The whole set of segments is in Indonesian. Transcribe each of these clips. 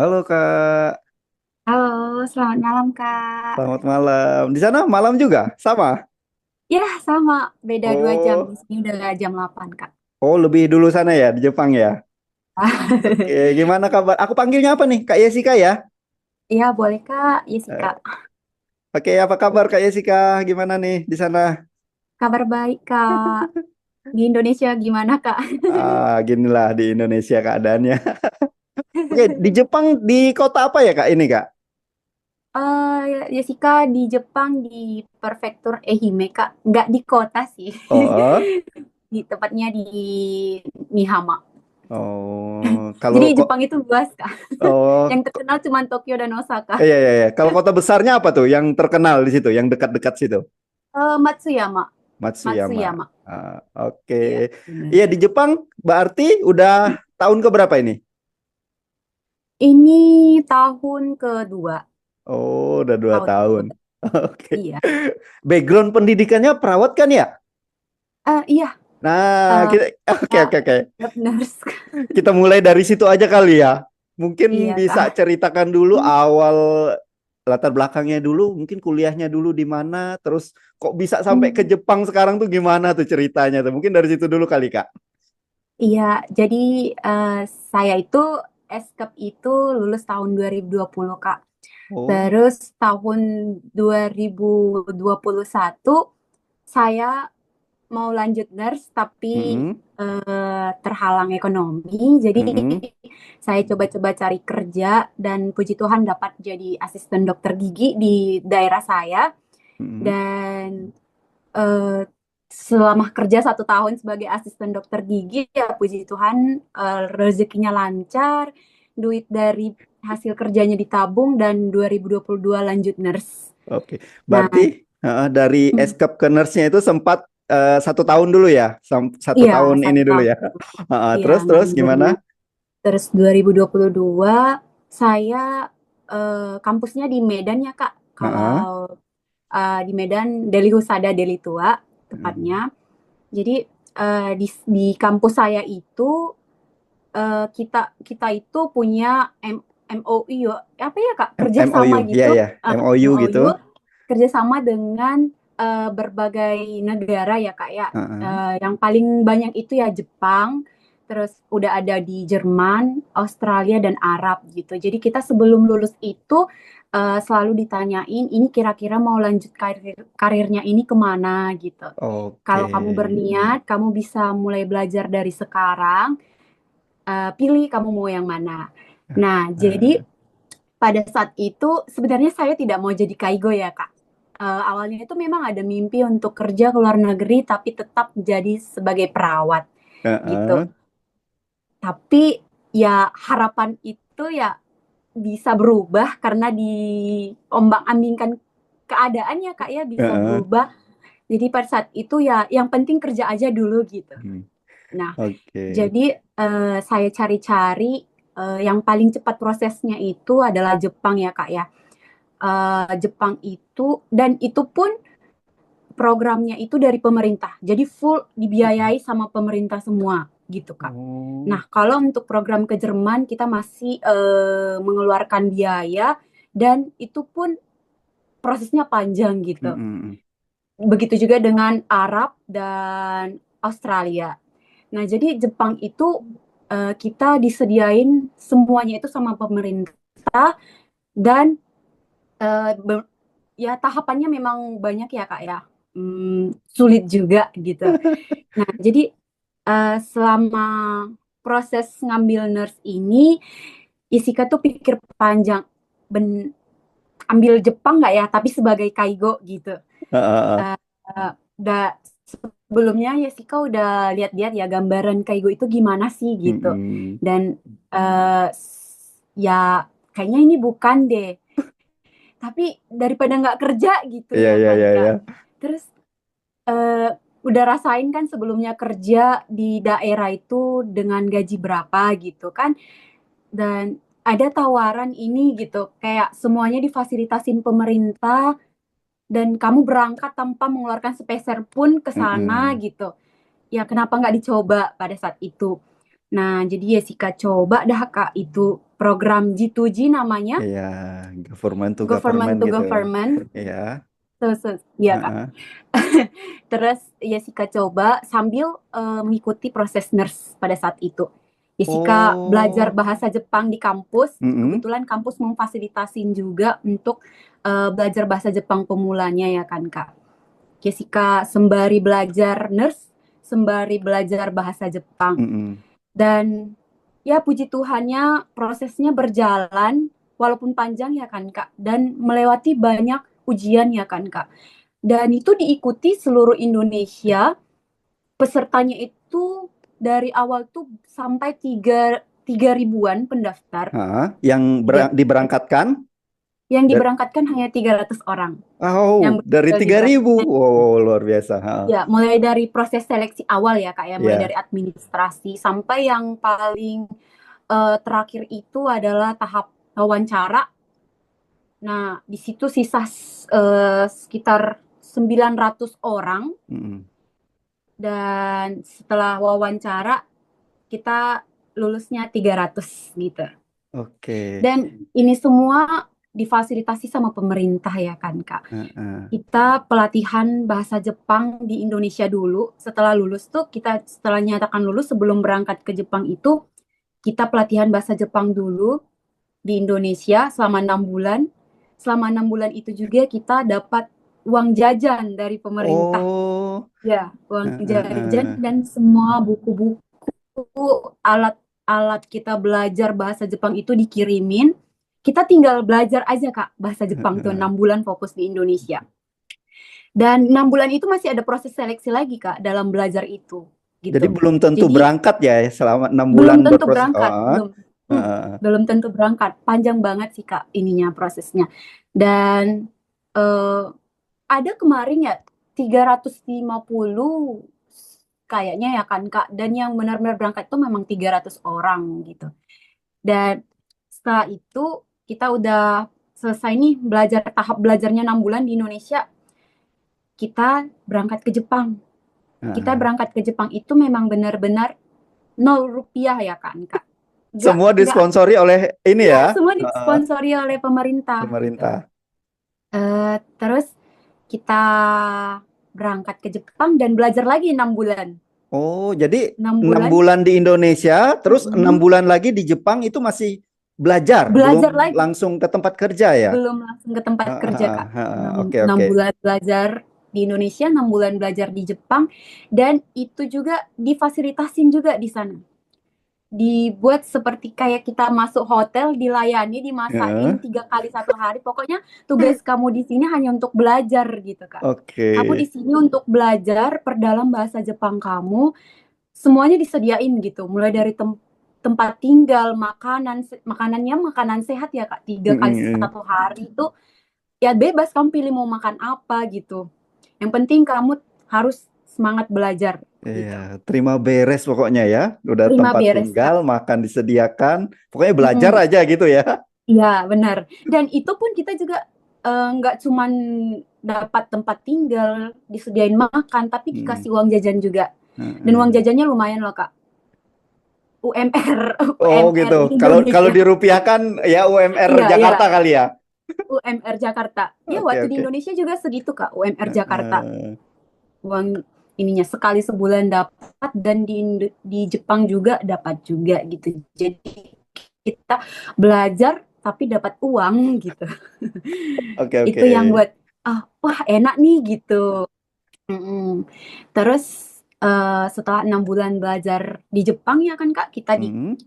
Halo Kak, Halo, selamat malam Kak. selamat malam. Di sana malam juga? Sama? Ya, sama. Beda 2 jam. Di Oh, sini udah jam 8 Kak. oh lebih dulu sana ya, di Jepang ya? Oke, gimana kabar? Aku panggilnya apa nih? Kak Yesika ya? Iya, boleh Kak. Jessica. Eh, Oke, apa kabar Kak Yesika? Gimana nih di sana? Kabar baik Kak. Di Indonesia gimana Kak? Ginilah di Indonesia keadaannya. Oke, di Jepang di kota apa ya Kak ini Kak? Jessica di Jepang di prefektur Ehime Kak. Nggak di kota sih. Oh, Di tepatnya di Mihama. oh, kalau Jadi kok, Jepang itu luas Kak. oh, Yang terkenal cuma Tokyo dan Osaka. iya iya iya. Kalau kota besarnya apa tuh? Yang terkenal di situ, yang dekat-dekat situ? Matsuyama. Matsuyama. Matsuyama. Oke. Iya, benar. Iya di Jepang berarti udah tahun keberapa ini? Ini tahun kedua. Oh, udah 2 tahun. Tahun. Oke. Iya. Background pendidikannya perawat kan ya? Iya, Nah, eh, kita oke Kak, oke oke. lab nurse. Kita mulai dari situ aja kali ya. Mungkin Iya, bisa Kak. ceritakan dulu awal latar belakangnya dulu, mungkin kuliahnya dulu di mana, terus kok bisa sampai ke Hmm, Jepang sekarang tuh gimana tuh ceritanya tuh? Mungkin dari situ dulu kali, Kak. iya, jadi eh, saya itu SKEP itu lulus tahun 2020, Kak. Oh. Terus tahun 2021 saya mau lanjut nurse tapi Mm-mm. terhalang ekonomi. Jadi Mm-mm. saya coba-coba cari kerja dan puji Tuhan dapat jadi asisten dokter gigi di daerah saya. Mm-mm. Dan eh, selama kerja 1 tahun sebagai asisten dokter gigi, ya puji Tuhan rezekinya lancar, duit dari hasil kerjanya ditabung dan 2022 lanjut nurse. Oke, Nah, berarti dari hmm, escape ke nurse-nya itu sempat 1 tahun dulu ya, satu iya tahun ini satu dulu tahun ya. dulu. Iya Terus terus gimana? ngambilnya. Terus 2022 saya kampusnya di Medan ya Kak. Heeh. Kalau di Medan Deli Husada Deli Tua tepatnya. Mm. Jadi di kampus saya itu kita kita itu punya MOU ya apa ya Kak MOU, kerjasama ya gitu. ya, MOU gitu. MOU kerjasama dengan berbagai negara ya Kak ya. Heeh. Yang paling banyak itu ya Jepang, terus udah ada di Jerman, Australia dan Arab gitu. Jadi kita sebelum lulus itu selalu ditanyain ini kira-kira mau lanjut karirnya ini kemana gitu. Oke. Kalau kamu berniat, kamu bisa mulai belajar dari sekarang, pilih kamu mau yang mana. Nah, Eh, jadi pada saat itu sebenarnya saya tidak mau jadi kaigo ya, Kak. Awalnya itu memang ada mimpi untuk kerja ke luar negeri, tapi tetap jadi sebagai perawat gitu. heeh. Tapi ya harapan itu ya bisa berubah karena diombang-ambingkan keadaannya, Kak ya bisa Heeh. berubah. Jadi pada saat itu ya yang penting kerja aja dulu gitu. Hmm. Nah, Oke. jadi saya cari-cari yang paling cepat prosesnya itu adalah Jepang ya Kak ya. Jepang itu dan itu pun programnya itu dari pemerintah. Jadi full dibiayai sama pemerintah semua gitu Kak. Oh. Nah, kalau untuk program ke Jerman kita masih mengeluarkan biaya dan itu pun prosesnya panjang gitu. Mm-mm. Begitu juga dengan Arab dan Australia. Nah, jadi Jepang itu kita disediain semuanya itu sama pemerintah dan eh, be- ya tahapannya memang banyak ya Kak ya. Sulit juga gitu. Nah, jadi selama proses ngambil nurse ini, Isika tuh pikir panjang, ben, ambil Jepang nggak ya, tapi sebagai kaigo gitu. Heeh. Eh, da, sebelumnya Jessica udah lihat-lihat ya gambaran Kaigo itu gimana sih gitu. Mm-mm. Dan ya kayaknya ini bukan deh. Tapi daripada nggak kerja gitu Iya ya iya kan iya iya. Kak. Terus eh, udah rasain kan sebelumnya kerja di daerah itu dengan gaji berapa gitu kan. Dan ada tawaran ini gitu. Kayak semuanya difasilitasin pemerintah dan kamu berangkat tanpa mengeluarkan sepeser pun ke sana Mm-mm. gitu. Ya kenapa nggak dicoba pada saat itu? Nah, jadi Jessica coba dah Kak itu program G2G namanya, Iya, government to Government government to gitu. Government. Iya. Iya Kak. Heeh. Terus Jessica coba sambil mengikuti proses nurse pada saat itu. Jessica belajar Oh, bahasa Jepang di kampus. mm-mm. Kebetulan kampus memfasilitasin juga untuk belajar bahasa Jepang pemulanya ya kan Kak. Jessica sembari belajar nurse, sembari belajar bahasa Jepang. Mm-mm. Dan ya puji Tuhannya prosesnya berjalan walaupun panjang ya kan Kak. Dan melewati banyak ujian ya kan Kak. Dan itu diikuti seluruh Indonesia. Pesertanya itu dari awal tuh sampai tiga ribuan pendaftar. Hah? Yang Tiga, diberangkatkan? yang Dari, diberangkatkan hanya 300 orang. oh, Yang dari berhasil 3.000. diberangkatkan. Wow, luar biasa. Ha. Ya, mulai dari proses seleksi awal ya Kak ya, mulai Ya. dari administrasi sampai yang paling terakhir itu adalah tahap wawancara. Nah, di situ sisa sekitar 900 orang Mm-mm. dan setelah wawancara kita lulusnya 300 gitu. Oke. Dan ini semua difasilitasi sama pemerintah ya kan Kak. Heeh. Kita pelatihan bahasa Jepang di Indonesia dulu. Setelah lulus tuh kita setelah nyatakan lulus sebelum berangkat ke Jepang itu kita pelatihan bahasa Jepang dulu di Indonesia selama 6 bulan. Selama 6 bulan itu juga kita dapat uang jajan dari pemerintah. Oh, Ya, uang jajan heeh. dan semua buku-buku, alat-alat kita belajar bahasa Jepang itu dikirimin. Kita tinggal belajar aja Kak bahasa Jepang tuh Heeh. 6 bulan fokus di Indonesia. Dan 6 bulan itu masih ada proses seleksi lagi Kak dalam belajar itu Jadi gitu. belum tentu Jadi berangkat ya selama 6 bulan belum tentu berproses. berangkat, Oh, belum. heeh. Belum tentu berangkat. Panjang banget sih Kak ininya prosesnya. Dan eh, ada kemarin ya 350 kayaknya ya kan Kak. Dan yang benar-benar berangkat itu memang 300 orang gitu. Dan setelah itu kita udah selesai nih belajar tahap belajarnya 6 bulan di Indonesia. Kita berangkat ke Jepang. Kita Heeh. berangkat ke Jepang itu memang benar-benar 0 rupiah ya kan Kak. Semua Gak, disponsori oleh ini ya ya, semua heeh, disponsori oleh pemerintah gitu. pemerintah. Terus kita berangkat ke Jepang dan belajar lagi 6 bulan. Oh, jadi Enam 6 bulan, bulan di Indonesia, terus 6 bulan lagi di Jepang itu masih belajar, belajar belum lagi. langsung ke tempat kerja ya? Belum langsung ke tempat kerja, Kak. Oke, Enam oke. bulan belajar di Indonesia, 6 bulan belajar di Jepang, dan itu juga difasilitasin juga di sana. Dibuat seperti kayak kita masuk hotel, dilayani, dimasakin Heeh. 3 kali 1 hari. Pokoknya tugas kamu di sini hanya untuk belajar gitu, Kak. Oke. Kamu di sini untuk belajar, perdalam bahasa Jepang kamu, semuanya disediain gitu. Mulai dari tempat tinggal, makanannya makanan sehat ya Kak. tiga kali Mm-mm. satu hari itu ya bebas kamu pilih mau makan apa gitu. Yang penting kamu harus semangat belajar Iya, gitu. terima beres pokoknya ya. Udah Terima tempat beres tinggal, Kak. makan disediakan, pokoknya belajar Mm-mm. aja gitu ya. Iya benar. Dan itu pun kita juga nggak cuman dapat tempat tinggal, disediain makan, tapi Hmm. dikasih uang jajan juga. Dan uang Heeh. jajannya lumayan loh Kak. UMR, Oh UMR gitu. Kalau Indonesia. dirupiahkan ya UMR Iya, iya. Jakarta kali ya. UMR Jakarta. Ya Oke, waktu di oke. Indonesia juga segitu Kak, UMR Jakarta. Heeh. Uang ininya sekali sebulan dapat dan di Jepang juga dapat juga gitu. Jadi kita belajar tapi dapat uang gitu. Oke, oke. Itu yang buat wah enak nih gitu. Mm-mm. Terus setelah 6 bulan belajar di Jepang ya kan Kak, kita Hmm.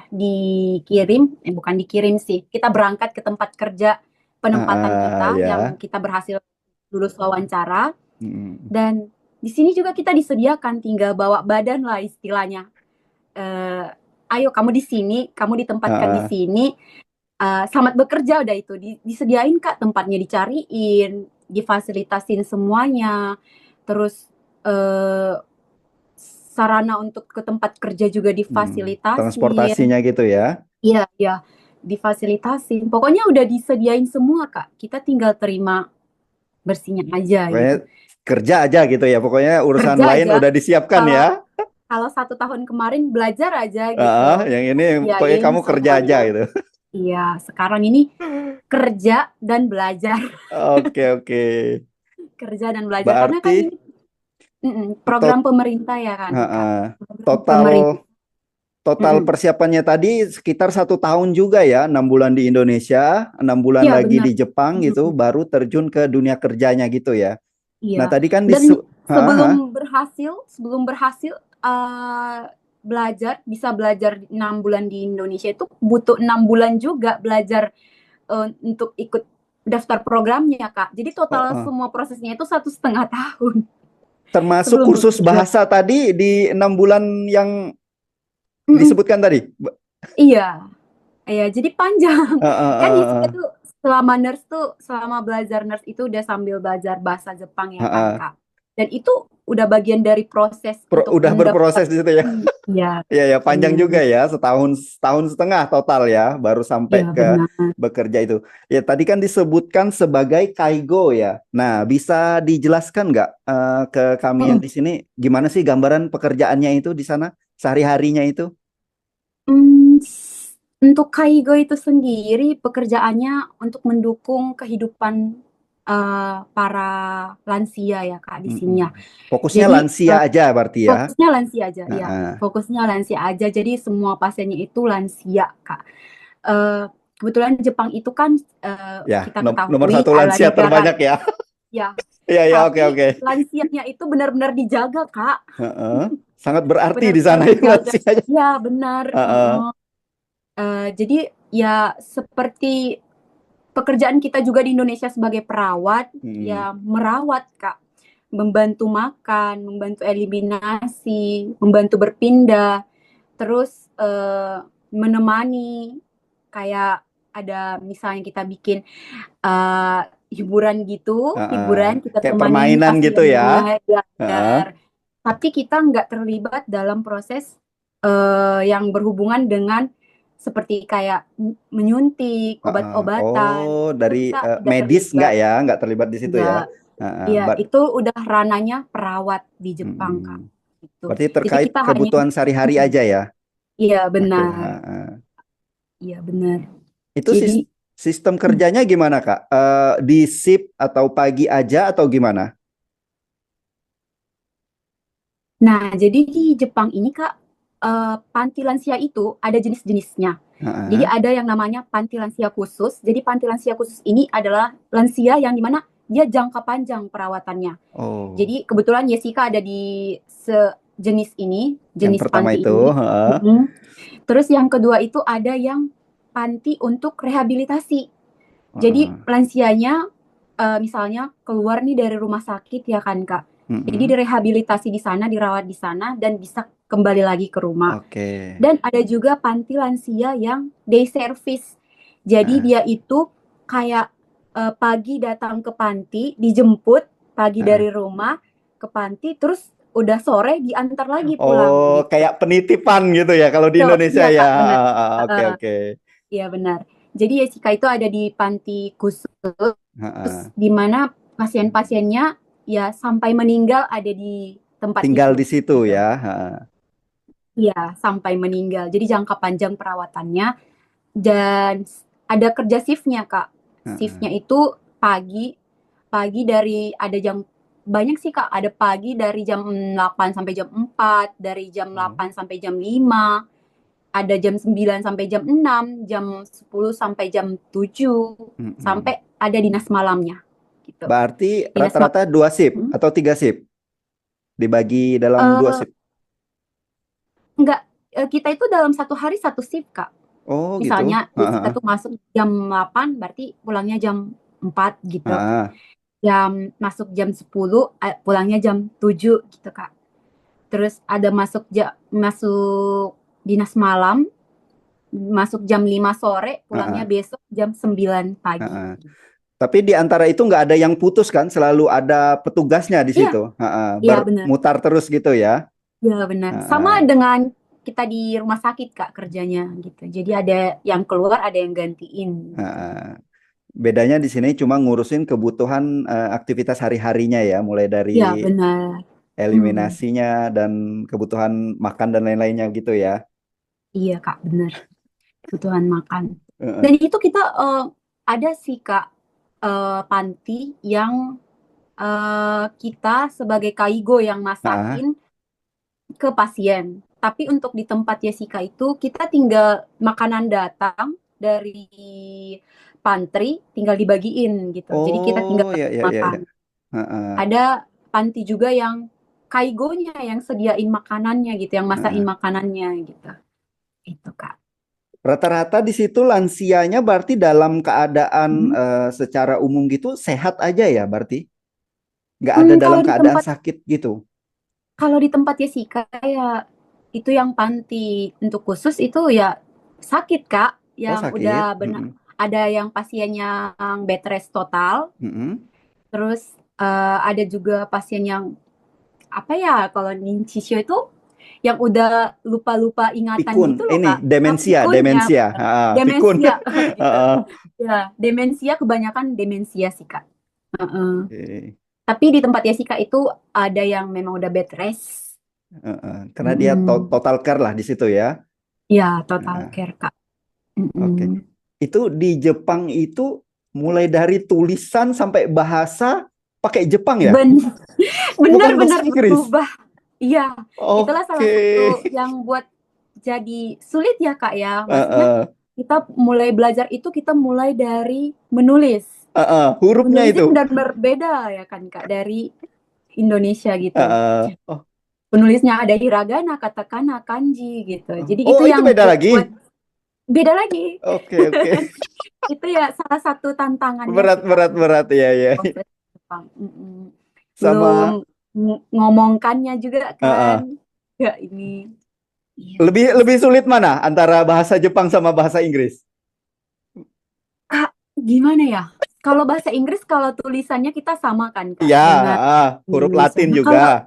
dikirim, bukan dikirim sih, kita berangkat ke tempat kerja penempatan kita yang Ya. kita berhasil lulus wawancara. Hmm. Dan di sini juga kita disediakan tinggal bawa badan lah istilahnya. Eh, Ayo kamu di sini, kamu ditempatkan di Heeh. sini, selamat bekerja udah itu disediain Kak tempatnya dicariin, difasilitasin semuanya. Terus eh, sarana untuk ke tempat kerja juga difasilitasin. Transportasinya gitu ya. Iya, iya, difasilitasin. Pokoknya udah disediain semua Kak. Kita tinggal terima bersihnya aja Pokoknya gitu. kerja aja gitu ya. Pokoknya urusan Kerja lain aja. udah disiapkan Kalau ya. kalau 1 tahun kemarin belajar aja gitu, Yang ini pokoknya kerjain kamu kerja aja semuanya. gitu. Iya, sekarang ini kerja dan belajar, Oke, oke. kerja dan belajar karena kan Berarti ini program tot, pemerintah ya kan, Kak. heeh. Program total pemerintah. total Mm-mm. persiapannya tadi sekitar 1 tahun juga ya, 6 bulan di Indonesia, 6 bulan Iya, lagi benar. di Jepang gitu, Mm-mm. baru terjun ke dunia kerjanya gitu ya. Iya. Nah tadi kan Dan Haha. sebelum berhasil eh, belajar, bisa belajar 6 bulan di Indonesia itu butuh 6 bulan juga belajar untuk ikut daftar programnya, Kak. Jadi total Heeh. semua prosesnya itu 1,5 tahun Termasuk sebelum kursus bekerja. bahasa tadi di 6 bulan yang Mm-mm. disebutkan tadi. Iya, iya. Jadi panjang. Heeh, Kan heeh, Jessica tuh selama belajar nurse itu udah sambil belajar bahasa Jepang ya kan, heeh. Kak. Dan itu udah bagian dari proses untuk Udah mendaftar. berproses di situ ya. Iya, Iya ya, panjang juga benar. ya, setahun setengah total ya, baru sampai Iya, ke benar. bekerja itu. Ya tadi kan disebutkan sebagai kaigo ya. Nah, bisa dijelaskan nggak ke kami yang Mm-mm. di sini gimana sih gambaran pekerjaannya itu di sana sehari-harinya itu? Untuk Kaigo itu sendiri pekerjaannya untuk mendukung kehidupan para lansia ya Kak di sini ya. Mm-mm. Fokusnya Jadi lansia aja berarti ya. fokusnya lansia aja ya. Heeh. Fokusnya lansia aja. Jadi semua pasiennya itu lansia Kak. Eh, Kebetulan Jepang itu kan Ya, kita nomor ketahui satu adalah lansia negara terbanyak ya. ya, Iya, ya, oke, tapi oke. lansianya itu benar-benar dijaga Kak. Heeh. Sangat berarti di Benar-benar sana ya dijaga. lansianya. Ya benar. Heeh. Jadi ya seperti pekerjaan kita juga di Indonesia sebagai perawat, Hmm. ya merawat Kak, membantu makan, membantu eliminasi, membantu berpindah, terus menemani kayak ada misalnya kita bikin eh, hiburan gitu, Heeh. hiburan kita Kayak temanin permainan gitu ya. pasiennya, ya Heeh. benar. Tapi kita nggak terlibat dalam proses yang berhubungan dengan seperti kayak menyuntik, Heeh. obat-obatan, Oh, itu dari kita tidak medis terlibat. nggak terlibat di situ ya. Nggak, Heeh. ya itu udah rananya perawat di Jepang Kak. Mm-mm. Gitu. Berarti Jadi terkait kita hanya, kebutuhan sehari-hari mm, aja ya. iya Oke. benar, Heeh. iya benar. Itu Jadi, sistem mm, kerjanya gimana, Kak? Di shift atau pagi aja atau gimana? nah jadi di Jepang ini Kak, panti lansia itu ada jenis-jenisnya. Jadi Heeh. ada yang namanya panti lansia khusus. Jadi panti lansia khusus ini adalah lansia yang dimana dia jangka panjang perawatannya. Oh, Jadi kebetulan Jessica ada di sejenis ini, yang jenis pertama panti itu, ini. heeh. Mm-mm. Terus yang kedua itu ada yang panti untuk rehabilitasi. Jadi Heeh. lansianya misalnya keluar nih dari rumah sakit ya kan Kak. Jadi Mm-mm. direhabilitasi di sana, dirawat di sana dan bisa kembali lagi ke rumah. Oke. Dan ada juga panti lansia yang day service. Jadi Heeh. dia itu kayak pagi datang ke panti, dijemput pagi Heeh. dari rumah ke panti, terus udah sore diantar lagi pulang Oh, gitu. kayak penitipan gitu ya kalau di So, Indonesia iya ya. Kak, benar. Oke, Eh, oke. iya benar. Jadi Jessica itu ada di panti khusus Heeh. di mana pasien-pasiennya ya sampai meninggal ada di tempat Tinggal itu di situ gitu. ya. Heeh. Iya, sampai meninggal. Jadi jangka panjang perawatannya dan ada kerja shiftnya Kak. Heeh. Shiftnya itu pagi, pagi dari ada jam banyak sih Kak. Ada pagi dari jam 8 sampai jam 4, dari jam Oh. 8 sampai jam 5, ada jam 9 sampai jam 6, jam 10 sampai jam 7, Mm-mm. sampai ada dinas malamnya gitu. Berarti Dinas malam. rata-rata 2 shift atau 3 shift dibagi dalam 2 shift. Enggak, kita itu dalam satu hari satu shift, Kak. Oh gitu. Misalnya Jessica Heeh. tuh masuk jam 8, berarti pulangnya jam 4 gitu. Heeh. Masuk jam 10, pulangnya jam 7 gitu, Kak. Terus ada masuk dinas malam, masuk jam 5 sore, pulangnya Heeh. besok jam 9 pagi. Heeh. Tapi di antara itu nggak ada yang putus kan? Selalu ada petugasnya di Iya, situ. Heeh. iya benar. Bermutar terus gitu ya. Iya benar. Sama Heeh. dengan kita di rumah sakit, Kak, kerjanya gitu. Jadi ada yang keluar, ada yang gantiin gitu. Heeh. Bedanya di sini cuma ngurusin kebutuhan aktivitas hari-harinya ya, mulai dari Iya benar. Hmm, eliminasinya dan kebutuhan makan dan lain-lainnya gitu ya. iya Kak, bener. Kebutuhan makan. Heeh. Dan itu kita ada sih Kak, panti yang kita sebagai kaigo yang Ah, masakin ke pasien. Tapi untuk di tempat Jessica itu kita tinggal makanan datang dari pantry tinggal dibagiin gitu. Jadi kita tinggal oh ya ya ya ya. makan. Heeh, Ada panti juga yang kaigonya yang sediain makanannya gitu, yang masakin heeh. makanannya gitu. Itu Kak. Rata-rata di situ lansianya berarti dalam keadaan Mhm. secara umum gitu sehat aja ya berarti nggak ada dalam Kalau di keadaan tempat sakit gitu. kalau di tempat Jessica ya itu yang panti untuk khusus itu ya sakit Kak, Oh yang sakit. udah benar Mm-mm. ada yang pasiennya yang bed rest total, Mm-mm. terus ada juga pasien yang apa ya kalau Nincisio itu yang udah lupa-lupa ingatan Pikun, gitu loh ini Kak. demensia, Pikun ya, demensia. bener. Pikun. Demensia gitu. Heeh. Ya, demensia kebanyakan demensia sih Kak. Heeh. Oke. Tapi di tempat Jessica itu ada yang memang udah bed rest. Heeh. Karena dia Mm-mm. total care lah di situ ya. Ya, total Heeh. care, Kak. Oke. Mm-mm. Itu di Jepang itu mulai dari tulisan sampai bahasa pakai Jepang ya, Ben bukan bahasa benar-benar Inggris. berubah. Iya, itulah salah Oke. satu yang buat jadi sulit ya, Kak ya. Maksudnya Heeh. kita mulai belajar itu kita mulai dari menulis. Heeh. Hurufnya Menulisnya itu. benar-benar beda ya kan, Kak, dari Indonesia gitu. Heeh. Oh, Penulisnya ada hiragana, katakana, kanji gitu. oh, Jadi oh, itu itu yang beda buat lagi. beda lagi. Oke, oke. Itu ya salah satu tantangannya Berat, sih, Kak, berat, berat ya, ya. proses Jepang. Mm-mm. Belum Sama ngomongkannya juga kan. heeh. Ya ini. Iya, Lebih lebih sulit mana antara bahasa Jepang sama bahasa Inggris? Kak, gimana ya? Kalau bahasa Inggris kalau tulisannya kita sama kan Kak Iya, dengan huruf Indonesia. Latin Nah, juga. kalau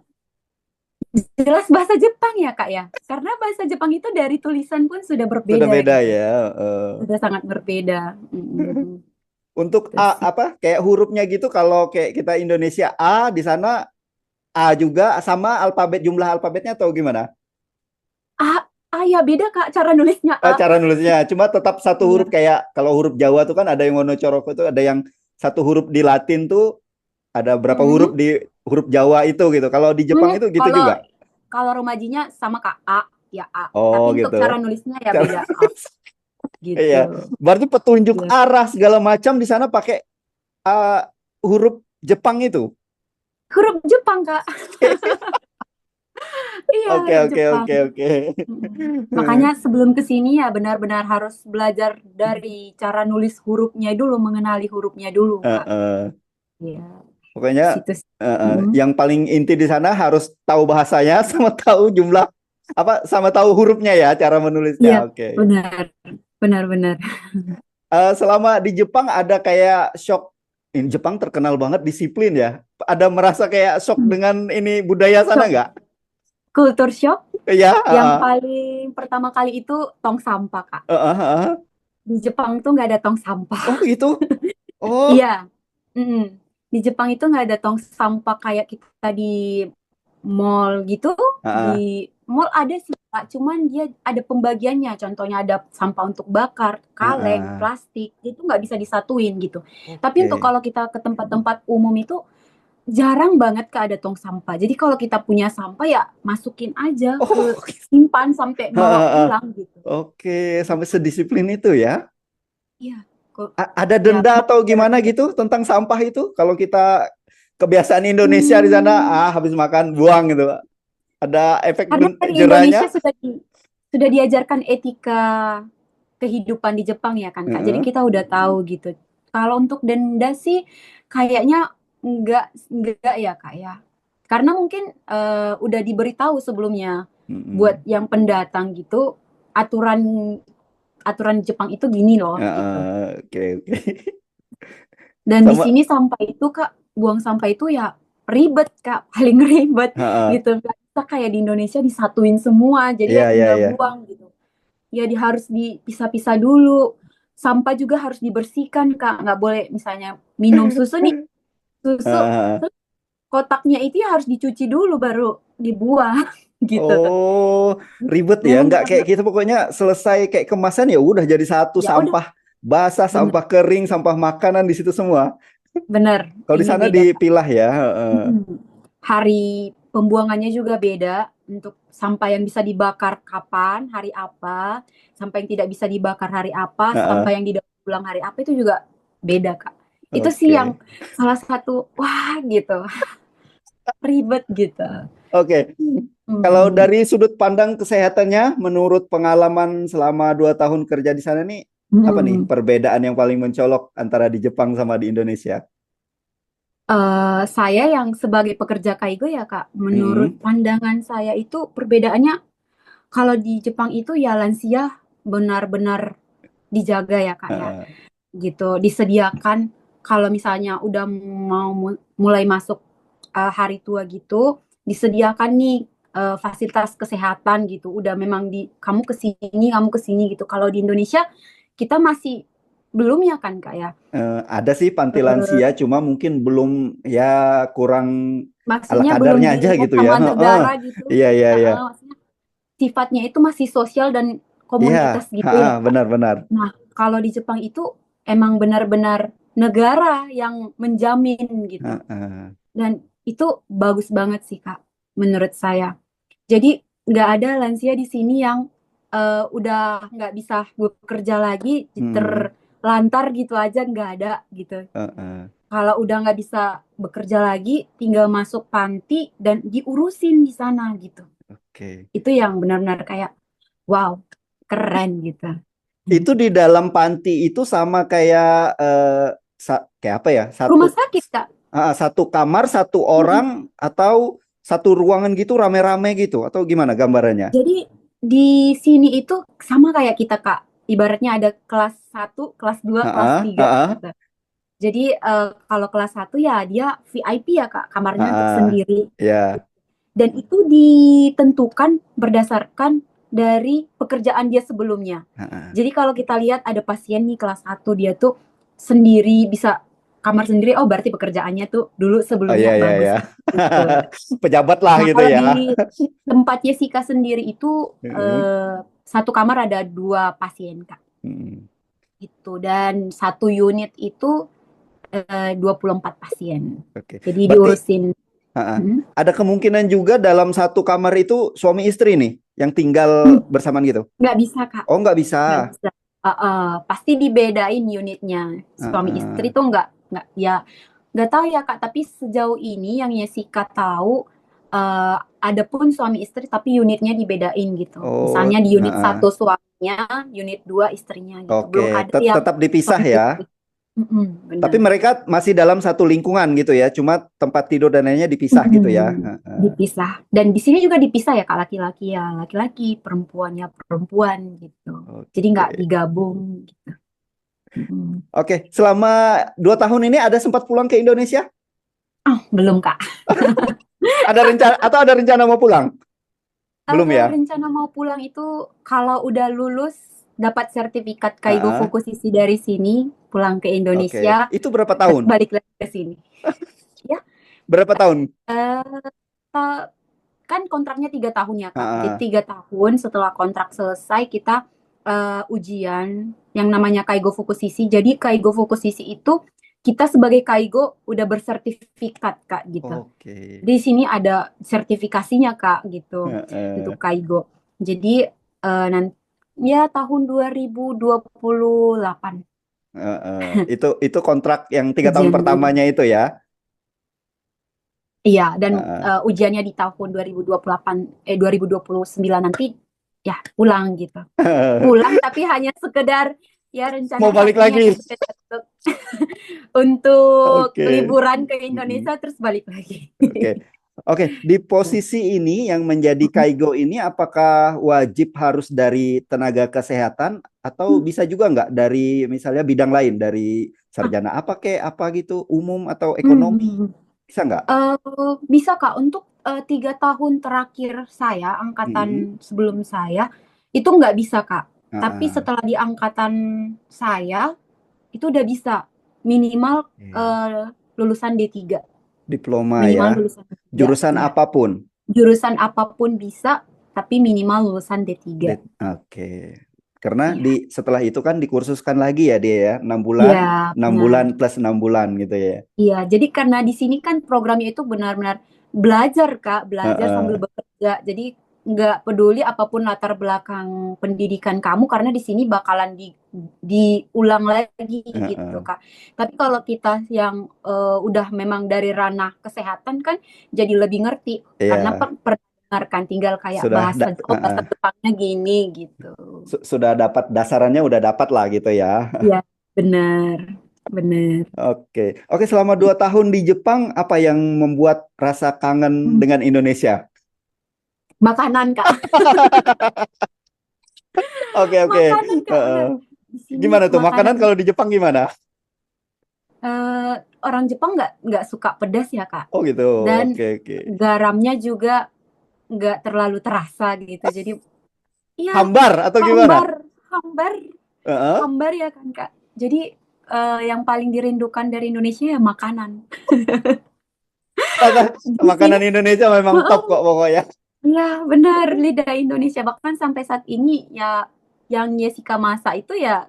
jelas bahasa Jepang ya Kak ya. Karena bahasa Jepang itu dari tulisan pun sudah Sudah berbeda beda gitu. ya. eh. Sudah sangat berbeda. Mm-mm. Untuk Itu A sih. apa kayak hurufnya gitu kalau kayak kita Indonesia A di sana A juga sama alfabet jumlah alfabetnya atau gimana? Ah, ya beda Kak cara nulisnya A. Cara nulisnya cuma tetap satu huruf Iya. kayak kalau huruf Jawa tuh kan ada yang monocoroko itu ada yang satu huruf di Latin tuh ada berapa huruf Mm. di huruf Jawa itu gitu. Kalau di Jepang itu gitu Kalau juga. kalau remajinya sama Kak A, ya A. Oh Tapi untuk gitu. cara nulisnya ya Cara beda A iya. gitu. Berarti petunjuk Ya. arah segala macam di sana pakai uh, huruf Jepang itu. Huruf Jepang, Kak. Iya, Oke, huruf oke, Jepang. oke, oke. Mm. Makanya sebelum ke sini ya benar-benar harus belajar dari cara nulis hurufnya dulu, mengenali hurufnya dulu, Kak. Heeh. Iya, Pokoknya situ sih. Mm. yang paling inti di sana harus tahu bahasanya sama tahu jumlah apa sama tahu hurufnya ya cara Iya, menulisnya. Oke. benar. Benar-benar. Selama di Jepang ada kayak shock. Ini Jepang terkenal banget disiplin ya. Ada merasa kayak shock dengan ini budaya sana Shock, nggak? culture shock Iya. yang paling pertama kali itu tong sampah, Kak. Heeh. Di Jepang tuh nggak ada tong sampah. Oh gitu. Oh. Iya, mm. Di Jepang itu nggak ada tong sampah kayak kita di mall gitu. Di Heeh. mall ada sih, Kak. Cuman dia ada pembagiannya. Contohnya ada sampah untuk bakar, kaleng, Heeh. plastik. Itu nggak bisa disatuin gitu. Tapi untuk Oke. kalau kita ke tempat-tempat umum itu jarang banget Kak ada tong sampah. Jadi kalau kita punya sampah ya masukin aja ke Oh. simpan sampai bawa Heeh. pulang gitu. Oke, sampai sedisiplin itu ya. Iya, kok Ada ya denda atau cara gimana kerja. gitu tentang sampah itu? Kalau kita kebiasaan Indonesia di sana, Hmm, habis makan buang gitu. Ada efek karena dari jerahnya? Indonesia sudah diajarkan etika kehidupan di Jepang ya kan Kak. Jadi Heeh. kita udah tahu gitu. Kalau untuk denda sih kayaknya enggak ya Kak ya. Karena mungkin udah diberitahu sebelumnya buat Mm-mm. yang pendatang gitu aturan aturan Jepang itu gini loh gitu. Oke, oke. Dan di Sama, sini sampah itu Kak, buang sampah itu ya ribet Kak, paling ribet heeh. gitu. Nggak bisa kayak di Indonesia disatuin semua, jadi Iya, ya iya, tinggal iya. buang gitu. Ya harus dipisah-pisah dulu. Sampah juga harus dibersihkan Kak, nggak boleh misalnya minum susu nih, susu Heeh. kotaknya itu ya harus dicuci dulu baru dibuang gitu. Oh, ribet ya. Memang Nggak kayak benar, gitu pokoknya selesai kayak kemasan ya udah jadi satu ya udah, sampah basah, bener sampah kering, sampah makanan di situ semua. bener, Kalau di ini sana beda Kak. dipilah ya. Heeh. Mm. Hari pembuangannya juga beda untuk sampah yang bisa dibakar kapan, hari apa, sampah yang tidak bisa dibakar hari apa, Heeh. sampah yang didaur ulang hari apa itu juga beda Kak. Itu sih yang Oke. salah satu wah gitu, ribet gitu. Oke. Kalau Hmm. dari sudut pandang kesehatannya, menurut pengalaman selama 2 tahun kerja di sana nih, apa nih Hmm. perbedaan yang paling mencolok antara di Jepang sama di Indonesia? Saya yang sebagai pekerja kaigo ya Kak, menurut Mm-mm. pandangan saya itu perbedaannya kalau di Jepang itu ya lansia benar-benar dijaga ya Kak ya, Heeh. gitu. Disediakan kalau misalnya udah mau mulai masuk hari tua gitu, disediakan nih fasilitas kesehatan gitu. Udah memang di kamu ke sini gitu. Kalau di Indonesia kita masih belum ya kan Kak ya. Ada sih panti lansia, Eh, cuma mungkin belum ya kurang ala Maksudnya belum kadarnya aja dilihat gitu ya. sama Heeh. negara gitu. Iya, iya, iya. Maksudnya sifatnya itu masih sosial dan Iya, komunitas gitu heeh, ya Kak. benar-benar. Nah, kalau di Jepang itu emang benar-benar negara yang menjamin gitu. Heeh. Dan itu bagus banget sih Kak, menurut saya. Jadi nggak ada lansia di sini yang udah nggak bisa bekerja lagi, Hmm. terlantar gitu aja, nggak ada gitu. Heeh. Kalau udah nggak bisa bekerja lagi, tinggal masuk panti dan diurusin di sana gitu. Oke. Itu yang benar-benar kayak wow, keren gitu. Itu di dalam panti itu sama kayak kayak apa ya? Rumah sakit Kak. Satu kamar, satu orang atau satu ruangan gitu rame-rame gitu atau gimana gambarannya? Jadi di sini itu sama kayak kita Kak. Ibaratnya ada kelas 1, kelas 2, kelas Heeh, 3 heeh, gitu. Jadi kalau kelas 1 ya dia VIP ya Kak, kamarnya heeh. tersendiri. Ya. Dan itu ditentukan berdasarkan dari pekerjaan dia sebelumnya. Heeh. Jadi kalau kita lihat ada pasien nih kelas 1 dia tuh sendiri bisa kamar sendiri, oh berarti pekerjaannya tuh dulu Oh, iya, sebelumnya iya, bagus ya. gitu. Pejabat lah Nah, gitu kalau ya. di tempat Jessica sendiri itu Heeh. satu kamar ada 2 pasien Kak. Hmm. Itu dan satu unit itu 24 pasien. Oke. Jadi Berarti diurusin. heeh, Hmm. ada kemungkinan juga dalam satu kamar itu suami istri nih yang tinggal Hmm, bersamaan gitu. nggak bisa Kak, Oh, nggak bisa. nggak bisa. Pasti dibedain unitnya. Suami istri Heeh. tuh nggak ya nggak tahu ya Kak. Tapi sejauh ini yang Jessica tahu ada pun suami istri tapi unitnya dibedain gitu. Oh, Misalnya di unit heeh. 1 suaminya, unit 2 istrinya gitu. Oke, Belum ada yang tetap dipisah suami ya. istri. Mm-mm, Tapi benar. mereka masih dalam satu lingkungan gitu ya, cuma tempat tidur dan lainnya dipisah gitu ya. Mm-mm, dipisah. Dan di sini juga dipisah ya Kak, laki-laki ya laki-laki, perempuannya perempuan gitu. Jadi nggak Oke. digabung gitu. Mm-mm. Oke, selama 2 tahun ini ada sempat pulang ke Indonesia? Oh, belum Kak. Ada rencana atau ada rencana mau pulang? Belum ya? Rencana mau pulang itu kalau udah lulus dapat sertifikat Kaigo Heeh. Fukusisi dari sini, pulang ke Oke, Indonesia, itu berapa terus tahun? balik lagi ke sini. Ya, Berapa tahun? eh, eh, kan kontraknya 3 tahun ya Kak. Jadi Heeh. 3 tahun setelah kontrak selesai kita ujian yang namanya Kaigo Fukusisi. Jadi Kaigo Fukusisi itu kita sebagai Kaigo udah bersertifikat Kak gitu. Oke. Di sini ada sertifikasinya Kak gitu untuk Heeh. Kaigo. Jadi nanti ya tahun 2028 Heeh. Itu kontrak yang 3 tahun ujiannya. pertamanya itu ya. Iya, dan Heeh. ujiannya di tahun 2028 2029 nanti ya pulang gitu. Pulang tapi hanya sekedar ya Mau rencananya balik ini hanya lagi. sekedar untuk Oke. liburan ke Mm-mm. Indonesia terus balik lagi. Oke. Oke, di posisi ini yang menjadi Kaigo ini apakah wajib harus dari tenaga kesehatan atau bisa juga nggak dari misalnya bidang lain dari sarjana apa kek apa gitu umum atau ekonomi Hmm. bisa nggak? Bisa Kak, untuk 3 tahun terakhir saya, Mm-mm. angkatan sebelum saya, itu nggak bisa Kak. Tapi Ah, setelah di angkatan saya, itu udah bisa. Minimal oke. lulusan D3. Diploma Minimal ya. lulusan D3, Jurusan ya. apapun. Jurusan apapun bisa, tapi minimal lulusan D3. Oke. Karena Iya. setelah itu kan dikursuskan lagi ya dia ya, 6 bulan, Iya, 6 benar. bulan plus 6 bulan gitu ya. Iya, jadi karena di sini kan programnya itu benar-benar belajar, Kak, belajar sambil Heeh, bekerja. Jadi nggak peduli apapun latar belakang pendidikan kamu, karena di sini bakalan diulang lagi gitu, heeh. Kak. Tapi kalau kita yang udah memang dari ranah kesehatan kan jadi lebih ngerti, karena Iya, perdengarkan tinggal kayak sudah bahasa Jepangnya gini gitu. sudah dapat dasarannya udah dapat lah gitu ya. Iya, benar, benar. Oke. Oke, selama 2 tahun di Jepang apa yang membuat rasa kangen Hmm. dengan Indonesia? Makanan, Kak. Oke, oke. Makanan, Kak, Heeh. benar. Di sini Gimana tuh makanan makanan, kalau di Jepang gimana? orang Jepang nggak suka pedas ya, Kak. Oh gitu. Dan Oke, oke. garamnya juga nggak terlalu terasa gitu. Jadi ya Hambar atau gimana? hambar, hambar, Heeh. hambar ya kan, Kak. Jadi yang paling dirindukan dari Indonesia ya makanan. Di sini, Makanan Indonesia memang top kok pokoknya. ya benar, lidah Indonesia. Bahkan sampai saat ini ya yang Jessica masak itu ya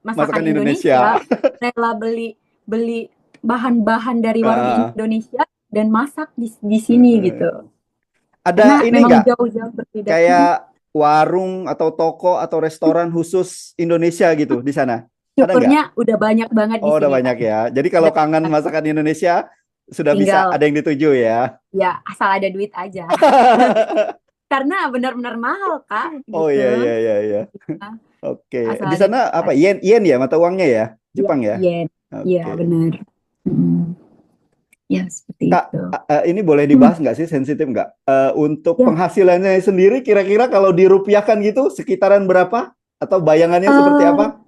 masakan Masakan Indonesia. Indonesia. Rela beli beli bahan-bahan dari warung Heeh, Indonesia dan masak di sini heeh. gitu. Ada Karena ini memang nggak jauh-jauh berbeda. kayak warung atau toko atau restoran khusus Indonesia gitu di sana? Ada nggak? Syukurnya udah banyak banget di Oh, udah sini, banyak Kak. ya. Jadi kalau Udah kangen banyak. masakan Indonesia sudah bisa Tinggal ada yang dituju ya. ya asal ada duit aja. Karena benar-benar mahal, Kak, Oh iya gitu. iya iya iya. Nah, Oke. asal Di ada sana duit apa? aja. Yen yen ya mata uangnya ya? Iya, Jepang ya? yen. Iya, Oke. benar. Mm, ya, seperti Kak, itu. ini boleh Hmm, dibahas nggak sih, sensitif nggak? Untuk ya. penghasilannya sendiri, kira-kira kalau dirupiahkan gitu, sekitaran berapa? Atau bayangannya seperti Eh, apa?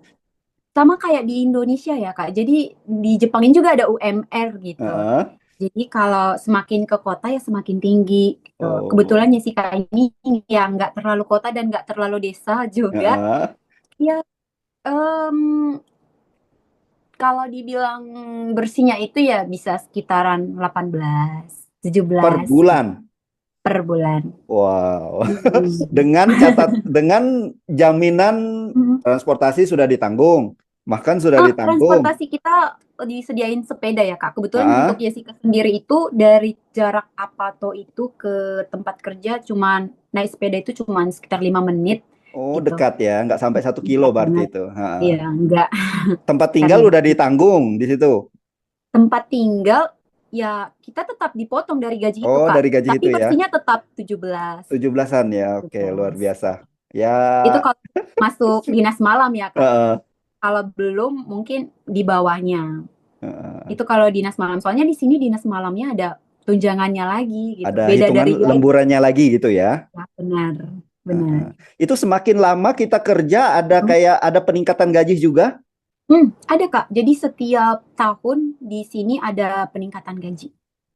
sama kayak di Indonesia ya, Kak. Jadi di Jepang ini juga ada UMR gitu. Heeh. Jadi kalau semakin ke kota ya semakin tinggi gitu. Oh, Kebetulan Jessica ini yang nggak terlalu kota dan nggak terlalu desa juga. heeh. Ya, em, kalau dibilang bersihnya itu ya bisa sekitaran 18, Per 17 gitu bulan. per bulan. Wow. Hmm. Dengan jaminan Mhm. transportasi sudah ditanggung, makan sudah ditanggung. Transportasi kita disediain sepeda ya, Kak. Kebetulan untuk Heeh. Jessica sendiri itu dari jarak Apato itu ke tempat kerja cuman naik sepeda itu cuman sekitar 5 menit Oh, gitu. dekat ya, nggak sampai 1 kilo Dekat berarti banget. itu. Heeh. Iya, enggak. Tempat tinggal Karena udah ditanggung di situ. tempat tinggal ya kita tetap dipotong dari gaji itu, Oh, Kak. dari gaji Tapi itu ya. bersihnya tetap 17. 17-an ya. Oke, luar 17. biasa. Ya, Itu kalau masuk dinas malam ya, Kak. heeh, Kalau belum mungkin di bawahnya. heeh. Itu kalau dinas malam. Soalnya di sini dinas malamnya ada tunjangannya lagi gitu. Ada Beda hitungan dari gaji. lemburannya lagi gitu ya. Ya, benar. Benar. Heeh. Itu semakin lama kita kerja ada kayak ada peningkatan gaji juga. Ada, Kak. Jadi setiap tahun di sini ada peningkatan gaji.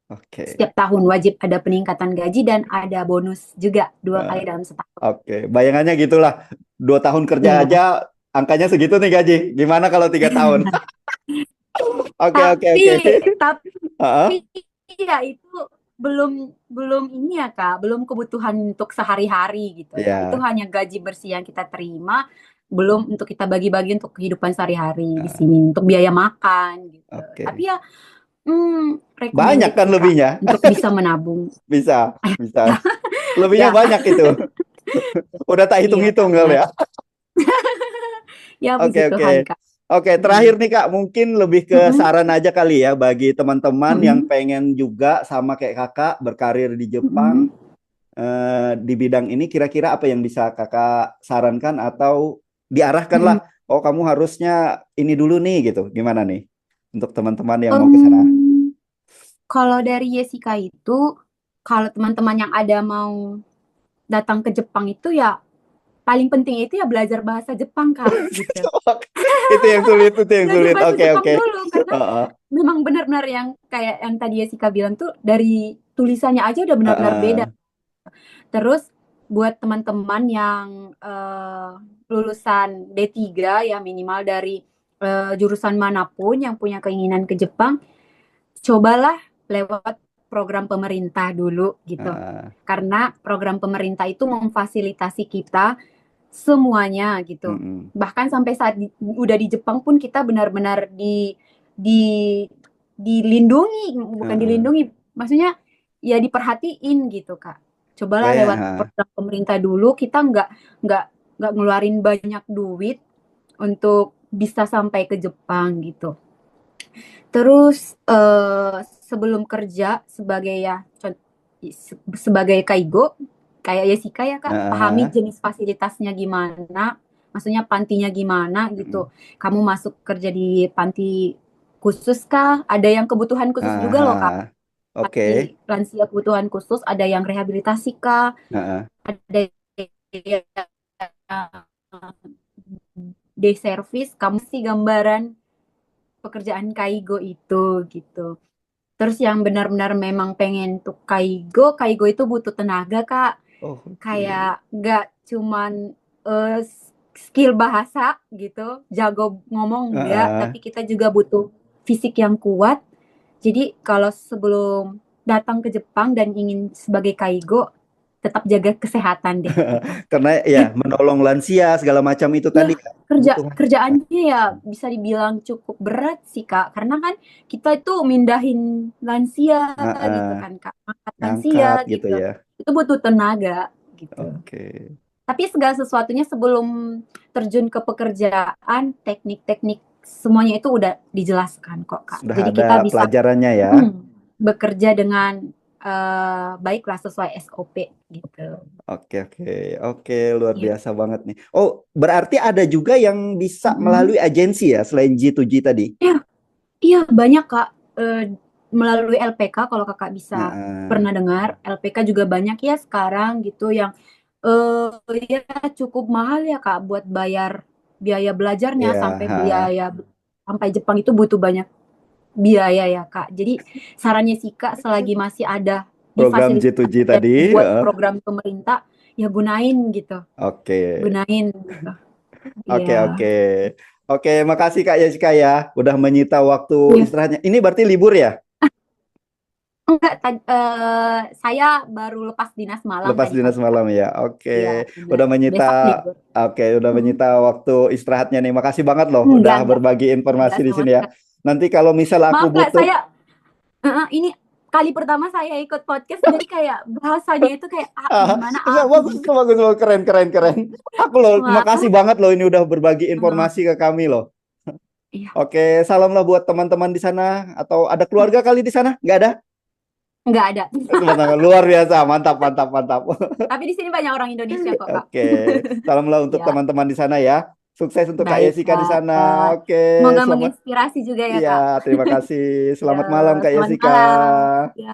Oke. Setiap tahun wajib ada peningkatan gaji dan ada bonus juga 2 kali Heeh. dalam setahun. Oke, bayangannya gitulah. 2 tahun kerja Iya. aja angkanya segitu nih gaji. Gimana kalau 3 tahun? Oke, oke, Tapi oke. Heeh. tapi ya itu belum belum ini ya, Kak, belum kebutuhan untuk sehari-hari gitu ya. Itu Ya. hanya gaji bersih yang kita terima, belum untuk kita bagi-bagi untuk kehidupan sehari-hari di Heeh. sini, untuk biaya makan gitu. Tapi Oke. ya Banyak recommended kan sih, Kak, lebihnya? untuk bisa menabung. Bisa, bisa. Lebihnya Ya, banyak itu. Udah tak iya, Kak, hitung-hitung kali benar. ya. Ya Oke, puji oke. Tuhan, Kak. Oke, terakhir Mm. nih Kak, mungkin lebih ke Mm-mm. saran aja kali ya bagi teman-teman yang Mm-mm. pengen juga sama kayak Kakak berkarir di Jepang Mm-mm. di bidang ini, kira-kira apa yang bisa Kakak sarankan atau diarahkan lah, Mm-mm. oh kamu harusnya ini dulu nih gitu. Gimana nih untuk teman-teman yang mau ke sana? Em, Kalau dari Jessica itu, kalau teman-teman yang ada mau datang ke Jepang itu ya paling penting itu ya belajar bahasa Jepang, Kak, gitu. Itu yang sulit, itu yang Belajar sulit. bahasa Oke, Jepang oke. dulu karena Heeh, memang benar-benar yang kayak yang tadi Jessica bilang tuh dari tulisannya aja udah benar-benar beda. heeh, Terus buat teman-teman yang lulusan D3 ya minimal dari jurusan manapun yang punya keinginan ke Jepang, cobalah lewat program pemerintah dulu gitu. Ah, Karena program pemerintah itu memfasilitasi kita semuanya gitu. mm-mm. Bahkan sampai saat udah di Jepang pun kita benar-benar di dilindungi, bukan Ah, dilindungi, maksudnya ya diperhatiin gitu, Kak. oh Cobalah ya, lewat program pemerintah dulu, kita nggak nggak ngeluarin banyak duit untuk bisa sampai ke Jepang gitu. Terus sebelum kerja sebagai ya sebagai kaigo kayak Yesika ya Kak, pahami ah, jenis fasilitasnya gimana, maksudnya pantinya gimana mm-mm. gitu. Kamu masuk kerja di panti khusus kah? Ada yang kebutuhan khusus juga loh Kak. Ah, oke. Panti lansia kebutuhan khusus, ada yang rehabilitasi kah? Ah, Ada yang day service. Kamu sih gambaran pekerjaan kaigo itu gitu. Terus yang benar-benar memang pengen tuh kaigo, kaigo itu butuh tenaga Kak. oh, oke. Kayak nggak cuman skill bahasa gitu, jago ngomong enggak, Ah, tapi kita juga butuh fisik yang kuat. Jadi kalau sebelum datang ke Jepang dan ingin sebagai kaigo, tetap jaga kesehatan deh gitu. karena ya menolong lansia segala macam itu Ya, tadi kan kebutuhan. kerjaannya ya bisa dibilang cukup berat sih Kak, karena kan kita itu mindahin lansia gitu Ah, kan Kak, angkat lansia ngangkat gitu gitu. ya. Itu butuh tenaga gitu. Oke. Tapi segala sesuatunya sebelum terjun ke pekerjaan, teknik-teknik semuanya itu udah dijelaskan kok Kak. Sudah Jadi ada kita bisa pelajarannya ya. bekerja dengan baiklah sesuai SOP gitu. Oke, oke, oke, luar Ya. biasa banget nih. Oh, berarti ada juga yang bisa Mm-mm. melalui agensi ya, selain G2G tadi? Ya, iya banyak Kak. Melalui LPK kalau Kakak bisa Nah, ah, pernah dengar, LPK juga banyak ya sekarang gitu yang ya cukup mahal ya Kak buat bayar biaya belajarnya ya, sampai ah. biaya sampai Jepang itu butuh banyak biaya ya Kak. Jadi sarannya sih Kak selagi masih ada Program G2G difasilitasi dan tadi. buat program pemerintah ya gunain gitu. Oke, Gunain gitu. oke, Iya. oke. Oke, makasih Kak Jessica ya, udah menyita waktu Iya. istirahatnya. Ini berarti libur ya? Enggak, saya baru lepas dinas malam Lepas tadi dinas pagi Kak. malam ya. Oke, Iya, benar. udah menyita, Besok libur. oke, udah Hmm. menyita waktu istirahatnya nih. Makasih banget loh, udah Enggak, berbagi informasi enggak di sama sini ya. sekali. Nanti kalau misal aku Maaf Kak, butuh, ini kali pertama saya ikut podcast, jadi kayak bahasanya itu kayak gimana enggak, bagus, gitu. bagus, bagus, keren, keren, keren. Aku loh, makasih Wah, banget loh ini udah berbagi informasi ke kami loh. iya, Oke, salamlah buat teman-teman di sana atau ada keluarga kali di sana? Nggak ada? enggak ada. Teman-teman luar biasa, mantap, mantap, mantap. Tapi di sini banyak orang Indonesia kok Kak. Oke, salamlah untuk Ya, teman-teman di sana ya. Sukses untuk Kak baik Yesika di Kak. sana. Oke, Semoga selamat. menginspirasi juga ya Iya, Kak. terima kasih. Ya, Selamat malam Kak selamat Yesika. malam. Ya.